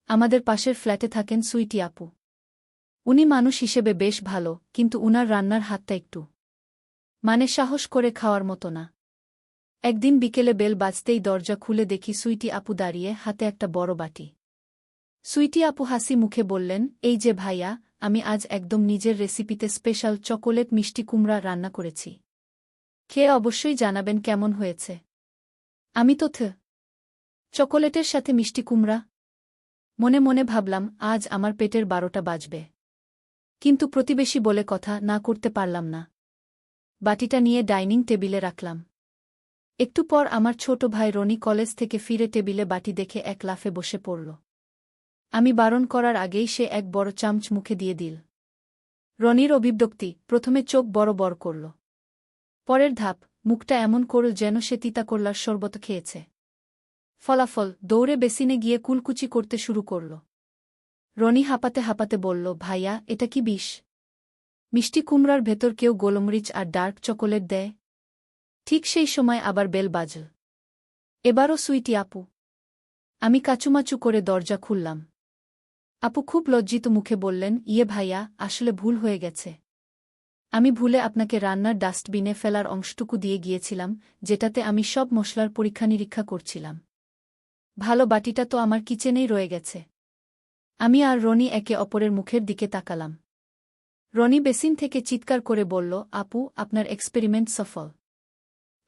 আমাদের পাশের ফ্ল্যাটে থাকেন সুইটি আপু। উনি মানুষ হিসেবে বেশ ভালো, কিন্তু উনার রান্নার হাতটা একটু সাহস করে খাওয়ার মতো না। একদিন বিকেলে বেল বাজতেই দরজা খুলে দেখি সুইটি আপু দাঁড়িয়ে, হাতে একটা বড় বাটি। সুইটি আপু হাসি মুখে বললেন, এই যে ভাইয়া, আমি আজ একদম নিজের রেসিপিতে স্পেশাল চকোলেট মিষ্টি কুমড়া রান্না করেছি। খেয়ে অবশ্যই জানাবেন কেমন হয়েছে। আমি তো চকোলেটের সাথে মিষ্টি কুমড়া, মনে মনে ভাবলাম আজ আমার পেটের 12টা বাজবে। কিন্তু প্রতিবেশী বলে কথা না করতে পারলাম না। বাটিটা নিয়ে ডাইনিং টেবিলে রাখলাম। একটু পর আমার ছোট ভাই রনি কলেজ থেকে ফিরে টেবিলে বাটি দেখে এক লাফে বসে পড়ল। আমি বারণ করার আগেই সে এক বড় চামচ মুখে দিয়ে দিল। রনির অভিব্যক্তি, প্রথমে চোখ বড় বড় করল। পরের ধাপ, মুখটা এমন করল যেন সে তিতা করলার শরবত খেয়েছে। ফলাফল, দৌড়ে বেসিনে গিয়ে কুলকুচি করতে শুরু করল। রনি হাঁপাতে হাঁপাতে বলল, ভাইয়া, এটা কি বিষ? মিষ্টি কুমড়ার ভেতর কেউ গোলমরিচ আর ডার্ক চকোলেট দেয়? ঠিক সেই সময় আবার বেল বাজল। এবারও সুইটি আপু। আমি কাচুমাচু করে দরজা খুললাম। আপু খুব লজ্জিত মুখে বললেন, ইয়ে ভাইয়া, আসলে ভুল হয়ে গেছে। আমি ভুলে আপনাকে রান্নার ডাস্টবিনে ফেলার অংশটুকু দিয়ে গিয়েছিলাম, যেটাতে আমি সব মশলার পরীক্ষা নিরীক্ষা করছিলাম। ভালো বাটিটা তো আমার কিচেনেই রয়ে গেছে। আমি আর রনি একে অপরের মুখের দিকে তাকালাম। রনি বেসিন থেকে চিৎকার করে বলল, আপু, আপনার এক্সপেরিমেন্ট সফল।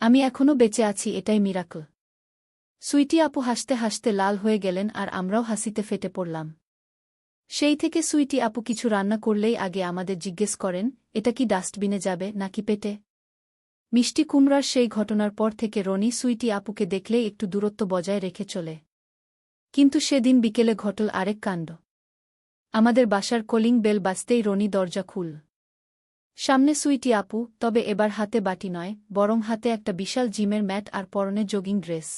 আমি এখনও বেঁচে আছি, এটাই মিরাকল। সুইটি আপু হাসতে হাসতে লাল হয়ে গেলেন আর আমরাও হাসিতে ফেটে পড়লাম। সেই থেকে সুইটি আপু কিছু রান্না করলেই আগে আমাদের জিজ্ঞেস করেন, এটা কি ডাস্টবিনে যাবে নাকি পেটে? মিষ্টি কুমড়ার সেই ঘটনার পর থেকে রনি সুইটি আপুকে দেখলেই একটু দূরত্ব বজায় রেখে চলে। কিন্তু সেদিন বিকেলে ঘটল আরেক কাণ্ড। আমাদের বাসার কলিং বেল বাজতেই রনি দরজা খুল। সামনে সুইটি আপু, তবে এবার হাতে বাটি নয়, বরং হাতে একটা বিশাল জিমের ম্যাট আর পরনে জগিং ড্রেস।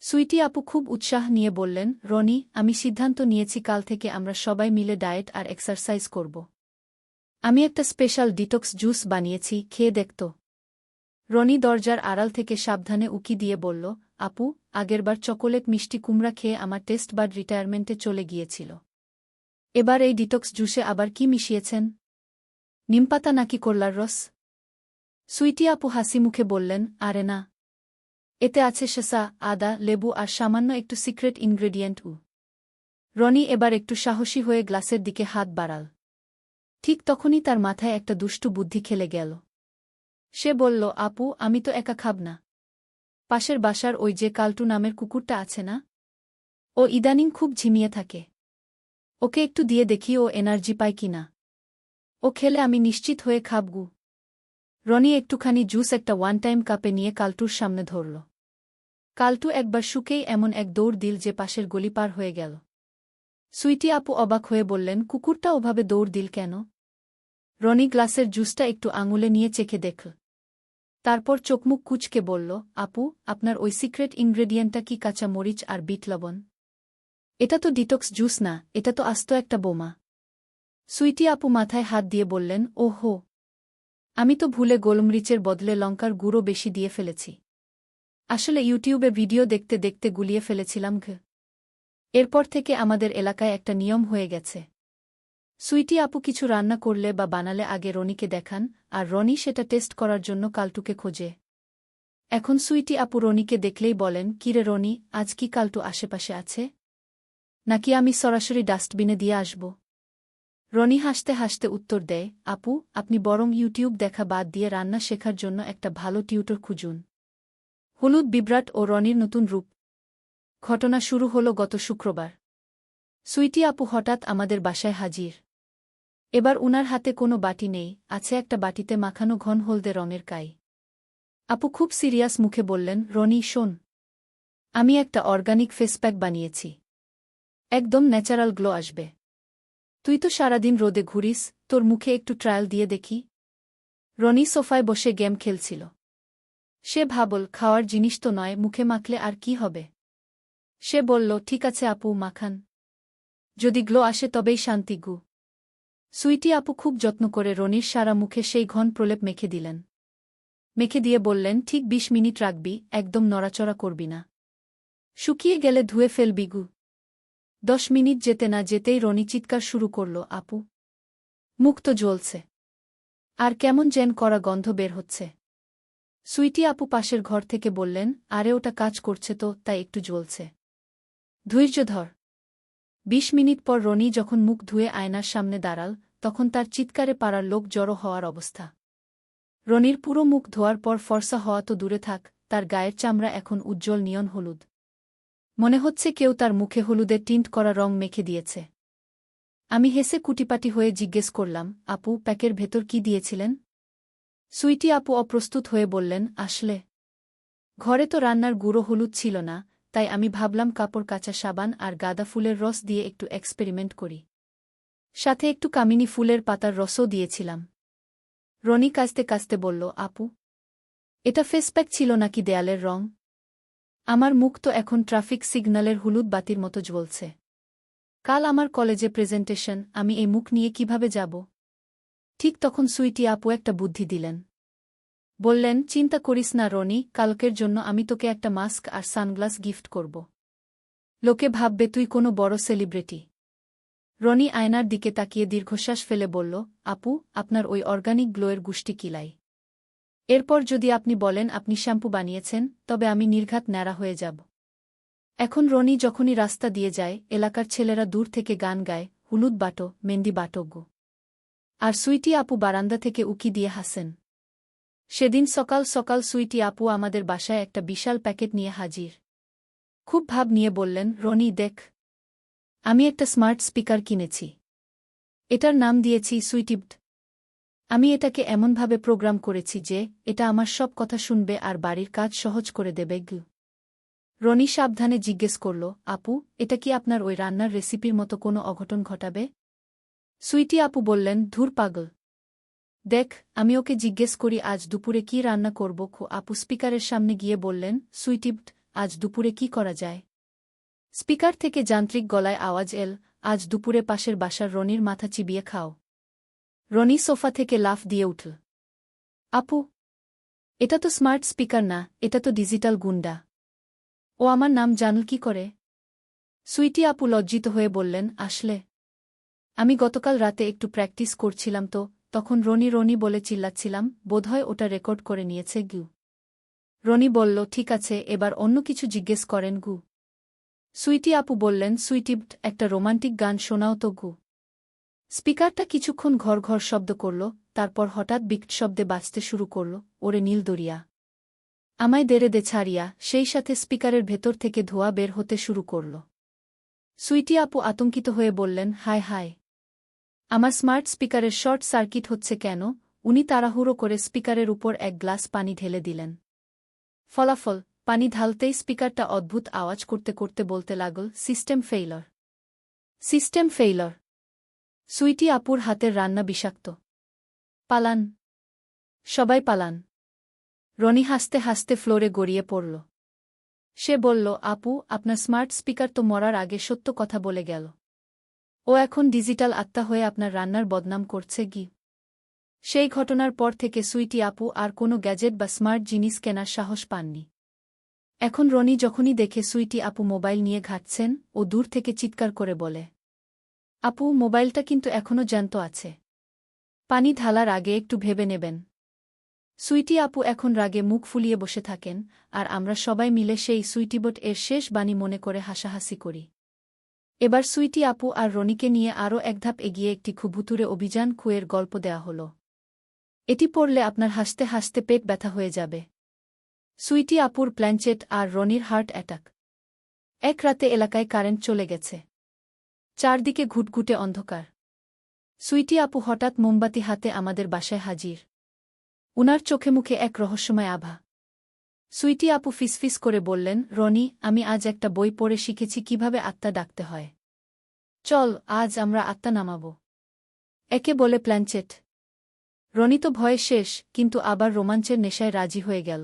সুইটি আপু খুব উৎসাহ নিয়ে বললেন, রনি, আমি সিদ্ধান্ত নিয়েছি কাল থেকে আমরা সবাই মিলে ডায়েট আর এক্সারসাইজ করব। আমি একটা স্পেশাল ডিটক্স জুস বানিয়েছি, খেয়ে দেখতো। রনি দরজার আড়াল থেকে সাবধানে উকি দিয়ে বলল, আপু, আগেরবার চকোলেট মিষ্টি কুমড়া খেয়ে আমার টেস্ট বাড রিটায়ারমেন্টে চলে গিয়েছিল। এবার এই ডিটক্স জুসে আবার কি মিশিয়েছেন? নিমপাতা নাকি করলার রস? সুইটি আপু হাসি মুখে বললেন, আরে না। এতে আছে শসা, আদা, লেবু আর সামান্য একটু সিক্রেট ইনগ্রেডিয়েন্ট। রনি এবার একটু সাহসী হয়ে গ্লাসের দিকে হাত বাড়াল। ঠিক তখনই তার মাথায় একটা দুষ্টু বুদ্ধি খেলে গেল। সে বলল, আপু, আমি তো একা খাব না। পাশের বাসার ওই যে কালটু নামের কুকুরটা আছে না, ও ইদানিং খুব ঝিমিয়ে থাকে। ওকে একটু দিয়ে দেখি ও এনার্জি পায় কিনা। ও খেলে আমি নিশ্চিত হয়ে খাবগু। রনি একটুখানি জুস একটা ওয়ান টাইম কাপে নিয়ে কালটুর সামনে ধরল। কালটু একবার শুকেই এমন এক দৌড় দিল যে পাশের গলি পার হয়ে গেল। সুইটি আপু অবাক হয়ে বললেন, কুকুরটা ওভাবে দৌড় দিল কেন? রনি গ্লাসের জুসটা একটু আঙুলে নিয়ে চেখে দেখল। তারপর চোখমুখ কুঁচকে বলল, আপু, আপনার ওই সিক্রেট ইনগ্রেডিয়েন্টটা কি কাঁচা মরিচ আর বিট লবণ? এটা তো ডিটক্স জুস না, এটা তো আস্ত একটা বোমা। সুইটি আপু মাথায় হাত দিয়ে বললেন, ওহো, আমি তো ভুলে গোলমরিচের বদলে লঙ্কার গুঁড়ো বেশি দিয়ে ফেলেছি। আসলে ইউটিউবে ভিডিও দেখতে দেখতে গুলিয়ে ফেলেছিলাম। এরপর থেকে আমাদের এলাকায় একটা নিয়ম হয়ে গেছে। সুইটি আপু কিছু রান্না করলে বা বানালে আগে রনিকে দেখান, আর রনি সেটা টেস্ট করার জন্য কালটুকে খোঁজে। এখন সুইটি আপু রনিকে দেখলেই বলেন, কিরে রনি, আজ কি কালটু আশেপাশে আছে? নাকি আমি সরাসরি ডাস্টবিনে দিয়ে আসব? রনি হাসতে হাসতে উত্তর দেয়, আপু, আপনি বরং ইউটিউব দেখা বাদ দিয়ে রান্না শেখার জন্য একটা ভালো টিউটর খুঁজুন। হলুদ বিভ্রাট ও রনির নতুন রূপ। ঘটনা শুরু হল গত শুক্রবার। সুইটি আপু হঠাৎ আমাদের বাসায় হাজির। এবার উনার হাতে কোনো বাটি নেই, আছে একটা বাটিতে মাখানো ঘন হলদে রঙের কাই। আপু খুব সিরিয়াস মুখে বললেন, রনি শোন, আমি একটা অর্গানিক ফেসপ্যাক বানিয়েছি। একদম ন্যাচারাল গ্লো আসবে। তুই তো সারাদিন রোদে ঘুরিস, তোর মুখে একটু ট্রায়াল দিয়ে দেখি। রনি সোফায় বসে গেম খেলছিল। সে ভাবল, খাওয়ার জিনিস তো নয়, মুখে মাখলে আর কি হবে। সে বলল, ঠিক আছে আপু, মাখান। যদি গ্লো আসে তবেই শান্তি গু। সুইটি আপু খুব যত্ন করে রনির সারা মুখে সেই ঘন প্রলেপ মেখে দিলেন। মেখে দিয়ে বললেন, ঠিক 20 মিনিট রাখবি, একদম নড়াচড়া করবি না। শুকিয়ে গেলে ধুয়ে ফেলবি গু। 10 মিনিট যেতে না যেতেই রনি চিৎকার শুরু করল, আপু! মুখ তো জ্বলছে। আর কেমন যেন করা গন্ধ বের হচ্ছে। সুইটি আপু পাশের ঘর থেকে বললেন, আরে ওটা কাজ করছে তো, তাই একটু জ্বলছে। ধৈর্য ধর। 20 মিনিট পর রনি যখন মুখ ধুয়ে আয়নার সামনে দাঁড়াল, তখন তার চিৎকারে পাড়ার লোক জড়ো হওয়ার অবস্থা। রনির পুরো মুখ ধোয়ার পর ফর্সা হওয়া তো দূরে থাক, তার গায়ের চামড়া এখন উজ্জ্বল নিয়ন হলুদ। মনে হচ্ছে কেউ তার মুখে হলুদের টিন্ট করা রং মেখে দিয়েছে। আমি হেসে কুটিপাটি হয়ে জিজ্ঞেস করলাম, আপু, প্যাকের ভেতর কি দিয়েছিলেন? সুইটি আপু অপ্রস্তুত হয়ে বললেন, আসলে ঘরে তো রান্নার গুঁড়ো হলুদ ছিল না, তাই আমি ভাবলাম কাপড় কাচা সাবান আর গাঁদা ফুলের রস দিয়ে একটু এক্সপেরিমেন্ট করি। সাথে একটু কামিনী ফুলের পাতার রসও দিয়েছিলাম। রনি কাঁচতে কাঁচতে বলল, আপু, এটা ফেসপ্যাক ছিল নাকি দেয়ালের রং? আমার মুখ তো এখন ট্রাফিক সিগন্যালের হলুদ বাতির মতো জ্বলছে। কাল আমার কলেজে প্রেজেন্টেশন, আমি এই মুখ নিয়ে কিভাবে যাব? ঠিক তখন সুইটি আপু একটা বুদ্ধি দিলেন। বললেন, চিন্তা করিস না রনি, কালকের জন্য আমি তোকে একটা মাস্ক আর সানগ্লাস গিফট করব। লোকে ভাববে তুই কোনো বড় সেলিব্রিটি। রনি আয়নার দিকে তাকিয়ে দীর্ঘশ্বাস ফেলে বলল, আপু, আপনার ওই অর্গানিক গ্লোয়ের গুষ্টি কিলাই। এরপর যদি আপনি বলেন আপনি শ্যাম্পু বানিয়েছেন, তবে আমি নির্ঘাত ন্যাড়া হয়ে যাব। এখন রনি যখনই রাস্তা দিয়ে যায়, এলাকার ছেলেরা দূর থেকে গান গায়, হলুদ বাটো, মেহেন্দি বাটো গো। আর সুইটি আপু বারান্দা থেকে উকি দিয়ে হাসেন। সেদিন সকাল সকাল সুইটি আপু আমাদের বাসায় একটা বিশাল প্যাকেট নিয়ে হাজির। খুব ভাব নিয়ে বললেন, রনি দেখ, আমি একটা স্মার্ট স্পিকার কিনেছি। এটার নাম দিয়েছি সুইটিবড। আমি এটাকে এমনভাবে প্রোগ্রাম করেছি যে এটা আমার সব কথা শুনবে আর বাড়ির কাজ সহজ করে দেবে। রনি সাবধানে জিজ্ঞেস করল, আপু, এটা কি আপনার ওই রান্নার রেসিপির মতো কোনো অঘটন ঘটাবে? সুইটি আপু বললেন, ধুর পাগল। দেখ, আমি ওকে জিজ্ঞেস করি আজ দুপুরে কি রান্না করব। আপু স্পিকারের সামনে গিয়ে বললেন, সুইটিবড, আজ দুপুরে কি করা যায়? স্পিকার থেকে যান্ত্রিক গলায় আওয়াজ এল, আজ দুপুরে পাশের বাসার রনির মাথা চিবিয়ে খাও। রনি সোফা থেকে লাফ দিয়ে উঠল। আপু, এটা তো স্মার্ট স্পিকার না, এটা তো ডিজিটাল গুন্ডা। ও আমার নাম জানল কি করে? সুইটি আপু লজ্জিত হয়ে বললেন, আসলে আমি গতকাল রাতে একটু প্র্যাকটিস করছিলাম তো, তখন রনি রনি বলে চিল্লাচ্ছিলাম, বোধহয় ওটা রেকর্ড করে নিয়েছে গু। রনি বলল, ঠিক আছে, এবার অন্য কিছু জিজ্ঞেস করেন গু। সুইটি আপু বললেন, সুইটিবড, একটা রোমান্টিক গান শোনাও তো গু। স্পিকারটা কিছুক্ষণ ঘর ঘর শব্দ করল, তারপর হঠাৎ বিকট শব্দে বাজতে শুরু করল, ওরে নীল দরিয়া আমায় দেরে দে ছাড়িয়া। সেই সাথে স্পিকারের ভেতর থেকে ধোঁয়া বের হতে শুরু করল। সুইটি আপু আতঙ্কিত হয়ে বললেন, হায় হায়, আমার স্মার্ট স্পিকারের শর্ট সার্কিট হচ্ছে কেন? উনি তাড়াহুড়ো করে স্পিকারের উপর এক গ্লাস পানি ঢেলে দিলেন। ফলাফল, পানি ঢালতেই স্পিকারটা অদ্ভুত আওয়াজ করতে করতে বলতে লাগল, system failure, system failure. Sweety আপুর হাতের রান্না বিষাক্ত। পালান, সবাই পালান। রনি হাসতে হাসতে ফ্লোরে গড়িয়ে পড়ল। সে বলল, আপু, আপনার স্মার্ট স্পিকার তো মরার আগে সত্য কথা বলে গেল। ও এখন ডিজিটাল আত্মা হয়ে আপনার রান্নার বদনাম করছে গি। সেই ঘটনার পর থেকে সুইটি আপু আর কোনো গ্যাজেট বা স্মার্ট জিনিস কেনার সাহস পাননি। এখন রনি যখনই দেখে সুইটি আপু মোবাইল নিয়ে ঘাঁটছেন, ও দূর থেকে চিৎকার করে বলে, আপু, মোবাইলটা কিন্তু এখনও জ্যান্ত আছে। পানি ঢালার আগে একটু ভেবে নেবেন। সুইটি আপু এখন রাগে মুখ ফুলিয়ে বসে থাকেন, আর আমরা সবাই মিলে সেই সুইটিবট এর শেষ বাণী মনে করে হাসাহাসি করি। এবার সুইটি আপু আর রনিকে নিয়ে আরও একধাপ এগিয়ে একটি খুবুতুরে অভিযান খুঁয়ের গল্প দেয়া হল। এটি পড়লে আপনার হাসতে হাসতে পেট ব্যথা হয়ে যাবে। সুইটি আপুর প্ল্যানচেট আর রনির হার্ট অ্যাটাক। এক রাতে এলাকায় কারেন্ট চলে গেছে। চারদিকে ঘুটঘুটে অন্ধকার। সুইটি আপু হঠাৎ মোমবাতি হাতে আমাদের বাসায় হাজির। উনার চোখে মুখে এক রহস্যময় আভা। সুইটি আপু ফিসফিস করে বললেন, রনি, আমি আজ একটা বই পড়ে শিখেছি কিভাবে আত্মা ডাকতে হয়। চল, আজ আমরা আত্মা নামাব। একে বলে প্ল্যানচেট। রনি তো ভয়ে শেষ, কিন্তু আবার রোমাঞ্চের নেশায় রাজি হয়ে গেল।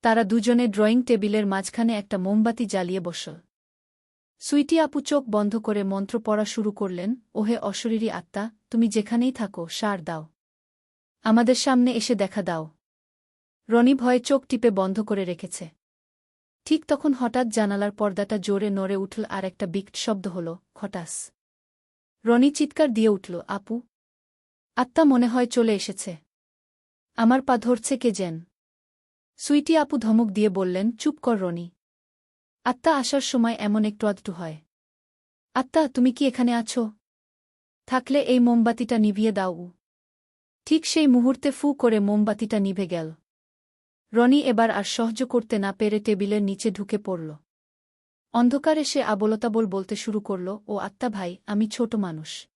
তারা দুজনে ড্রয়িং টেবিলের মাঝখানে একটা মোমবাতি জ্বালিয়ে বসল। সুইটি আপু চোখ বন্ধ করে মন্ত্র পড়া শুরু করলেন, ওহে অশরীরী আত্মা, তুমি যেখানেই থাকো, সাড় দাও। আমাদের সামনে এসে দেখা দাও। রনি ভয়ে চোখ টিপে বন্ধ করে রেখেছে। ঠিক তখন হঠাৎ জানালার পর্দাটা জোরে নড়ে উঠল আর একটা বিকট শব্দ হল, খটাস। রনি চিৎকার দিয়ে উঠল, আপু! আত্মা মনে হয় চলে এসেছে। আমার পা ধরছে কে যেন। সুইটি আপু ধমক দিয়ে বললেন, চুপ কর রনি। আত্মা আসার সময় এমন একটু আধটু হয়। আত্মা, তুমি কি এখানে আছো? থাকলে এই মোমবাতিটা নিভিয়ে দাও। ঠিক সেই মুহূর্তে ফু করে মোমবাতিটা নিভে গেল। রনি এবার আর সহ্য করতে না পেরে টেবিলের নিচে ঢুকে পড়ল। অন্ধকারে সে আবোলতাবোল বলতে শুরু করল, ও আত্মা ভাই, আমি ছোট মানুষ।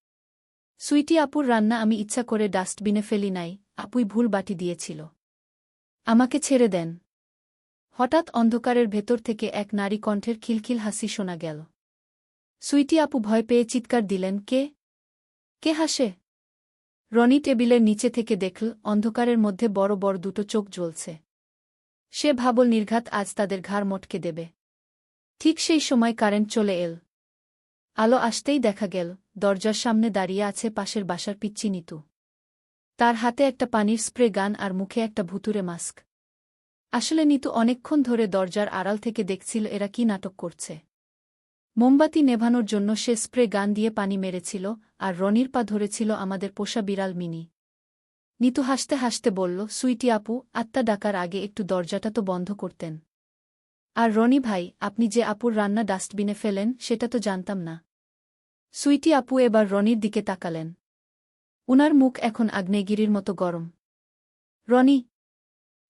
সুইটি আপুর রান্না আমি ইচ্ছা করে ডাস্টবিনে ফেলি নাই, আপুই ভুল বাটি দিয়েছিল। আমাকে ছেড়ে দেন। হঠাৎ অন্ধকারের ভেতর থেকে এক নারী কণ্ঠের খিলখিল হাসি শোনা গেল। সুইটি আপু ভয় পেয়ে চিৎকার দিলেন, কে? কে হাসে? রনি টেবিলের নিচে থেকে দেখল অন্ধকারের মধ্যে বড় বড় দুটো চোখ জ্বলছে। সে ভাবল নির্ঘাত আজ তাদের ঘাড় মটকে দেবে। ঠিক সেই সময় কারেন্ট চলে এল। আলো আসতেই দেখা গেল দরজার সামনে দাঁড়িয়ে আছে পাশের বাসার পিচ্চি নিতু। তার হাতে একটা পানির স্প্রে গান আর মুখে একটা ভুতুরে মাস্ক। আসলে নিতু অনেকক্ষণ ধরে দরজার আড়াল থেকে দেখছিল এরা কি নাটক করছে। মোমবাতি নেভানোর জন্য সে স্প্রে গান দিয়ে পানি মেরেছিল, আর রনির পা ধরেছিল আমাদের পোষা বিড়াল মিনি। নিতু হাসতে হাসতে বলল, সুইটি আপু, আত্মা ডাকার আগে একটু দরজাটা তো বন্ধ করতেন। আর রনি ভাই, আপনি যে আপুর রান্না ডাস্টবিনে ফেলেন সেটা তো জানতাম না। সুইটি আপু এবার রনির দিকে তাকালেন। উনার মুখ এখন আগ্নেয়গিরির মতো গরম। রনি,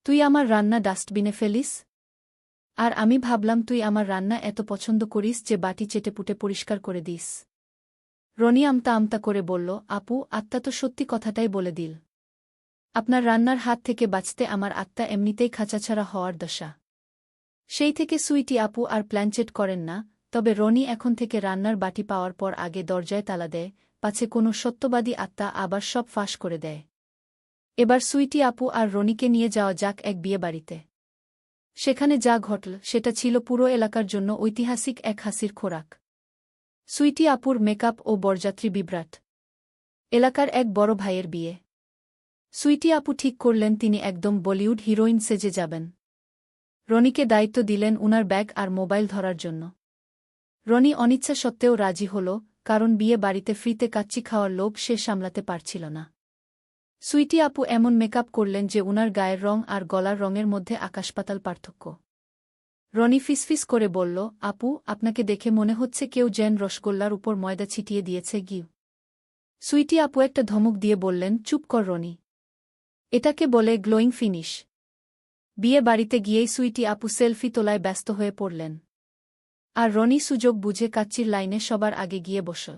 তুই আমার রান্না ডাস্টবিনে ফেলিস? আর আমি ভাবলাম তুই আমার রান্না এত পছন্দ করিস যে বাটি চেটেপুটে পরিষ্কার করে দিস। রনি আমতা আমতা করে বলল, আপু, আত্মা তো সত্যি কথাটাই বলে দিল। আপনার রান্নার হাত থেকে বাঁচতে আমার আত্মা এমনিতেই খাঁচাছাড়া হওয়ার দশা। সেই থেকে সুইটি আপু আর প্ল্যানচেট করেন না, তবে রনি এখন থেকে রান্নার বাটি পাওয়ার পর আগে দরজায় তালা দেয়, পাছে কোনো সত্যবাদী আত্মা আবার সব ফাঁস করে দেয়। এবার সুইটি আপু আর রনিকে নিয়ে যাওয়া যাক এক বিয়েবাড়িতে। সেখানে যা ঘটল সেটা ছিল পুরো এলাকার জন্য ঐতিহাসিক এক হাসির খোরাক। সুইটি আপুর মেকআপ ও বরযাত্রী বিভ্রাট। এলাকার এক বড় ভাইয়ের বিয়ে। সুইটি আপু ঠিক করলেন তিনি একদম বলিউড হিরোইন সেজে যাবেন। রনিকে দায়িত্ব দিলেন উনার ব্যাগ আর মোবাইল ধরার জন্য। রনি অনিচ্ছা সত্ত্বেও রাজি হল, কারণ বিয়ে বাড়িতে ফ্রিতে কাচ্চি খাওয়ার লোভ সে সামলাতে পারছিল না। সুইটি আপু এমন মেকআপ করলেন যে উনার গায়ের রং আর গলার রঙের মধ্যে আকাশপাতাল পার্থক্য। রনি ফিসফিস করে বলল, আপু, আপনাকে দেখে মনে হচ্ছে কেউ যেন রসগোল্লার উপর ময়দা ছিটিয়ে দিয়েছে গিউ। সুইটি আপু একটা ধমক দিয়ে বললেন, চুপ কর রনি। এটাকে বলে গ্লোয়িং ফিনিশ। বিয়ে বাড়িতে গিয়েই সুইটি আপু সেলফি তোলায় ব্যস্ত হয়ে পড়লেন। আর রনি সুযোগ বুঝে কাচ্চির লাইনে সবার আগে গিয়ে বসল।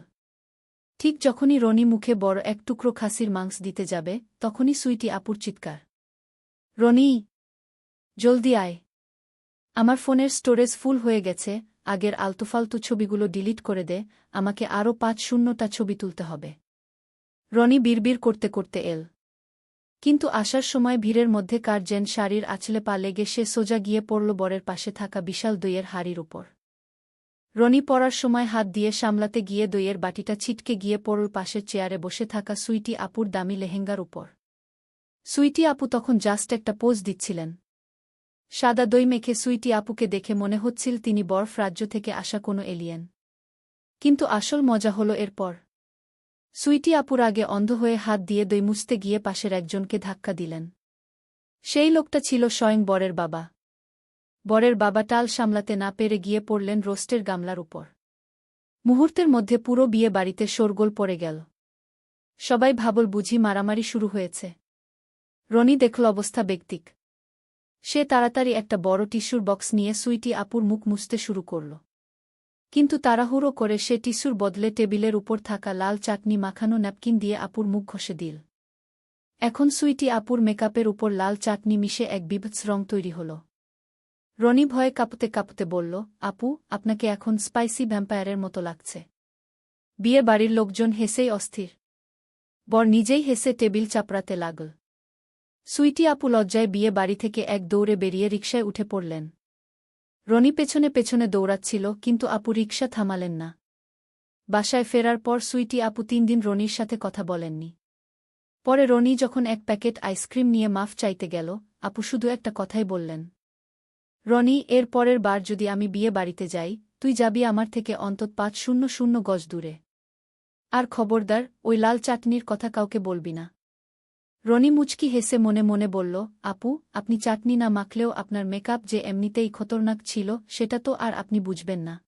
ঠিক যখনই রনি মুখে বড় এক টুকরো খাসির মাংস দিতে যাবে, তখনই সুইটি আপুর চিৎকার, রনি, জলদি আয়। আমার ফোনের স্টোরেজ ফুল হয়ে গেছে, আগের আলতুফালতু ছবিগুলো ডিলিট করে দে, আমাকে আরও ৫-০টা ছবি তুলতে হবে। রনি বিড়বিড় করতে করতে এল। কিন্তু আসার সময় ভিড়ের মধ্যে কার যেন শাড়ির আঁচলে পা লেগে সে সোজা গিয়ে পড়ল বরের পাশে থাকা বিশাল দইয়ের হাঁড়ির উপর। রনি পড়ার সময় হাত দিয়ে সামলাতে গিয়ে দইয়ের বাটিটা ছিটকে গিয়ে পড়ল পাশের চেয়ারে বসে থাকা সুইটি আপুর দামি লেহেঙ্গার উপর। সুইটি আপু তখন জাস্ট একটা পোজ দিচ্ছিলেন। সাদা দই মেখে সুইটি আপুকে দেখে মনে হচ্ছিল তিনি বরফ রাজ্য থেকে আসা কোনো এলিয়েন। কিন্তু আসল মজা হলো এরপর। সুইটি আপুর আগে অন্ধ হয়ে হাত দিয়ে দই মুছতে গিয়ে পাশের একজনকে ধাক্কা দিলেন। সেই লোকটা ছিল স্বয়ং বরের বাবা। বরের বাবা টাল সামলাতে না পেরে গিয়ে পড়লেন রোস্টের গামলার উপর। মুহূর্তের মধ্যে পুরো বিয়ে বাড়িতে শোরগোল পড়ে গেল। সবাই ভাবল বুঝি মারামারি শুরু হয়েছে। রনি দেখল অবস্থা বেগতিক। সে তাড়াতাড়ি একটা বড় টিস্যুর বক্স নিয়ে সুইটি আপুর মুখ মুছতে শুরু করল। কিন্তু তাড়াহুড়ো করে সে টিস্যুর বদলে টেবিলের উপর থাকা লাল চাটনি মাখানো ন্যাপকিন দিয়ে আপুর মুখ ঘষে দিল। এখন সুইটি আপুর মেকআপের উপর লাল চাটনি মিশে এক বিভৎস রং তৈরি হল। রনি ভয়ে কাঁপতে কাঁপতে বলল, আপু, আপনাকে এখন স্পাইসি ভ্যাম্পায়ারের মতো লাগছে। বিয়ে বাড়ির লোকজন হেসেই অস্থির। বর নিজেই হেসে টেবিল চাপড়াতে লাগল। সুইটি আপু লজ্জায় বিয়ে বাড়ি থেকে এক দৌড়ে বেরিয়ে রিকশায় উঠে পড়লেন। রনি পেছনে পেছনে দৌড়াচ্ছিল, কিন্তু আপু রিকশা থামালেন না। বাসায় ফেরার পর সুইটি আপু ৩ দিন রনির সাথে কথা বলেননি। পরে রনি যখন এক প্যাকেট আইসক্রিম নিয়ে মাফ চাইতে গেল, আপু শুধু একটা কথাই বললেন, রনি, এর পরের বার যদি আমি বিয়ে বাড়িতে যাই, তুই যাবি আমার থেকে অন্তত 500 গজ দূরে। আর খবরদার, ওই লাল চাটনির কথা কাউকে বলবি না। রনি মুচকি হেসে মনে মনে বলল, আপু, আপনি চাটনি না মাখলেও আপনার মেকআপ যে এমনিতেই খতরনাক ছিল সেটা তো আর আপনি বুঝবেন না।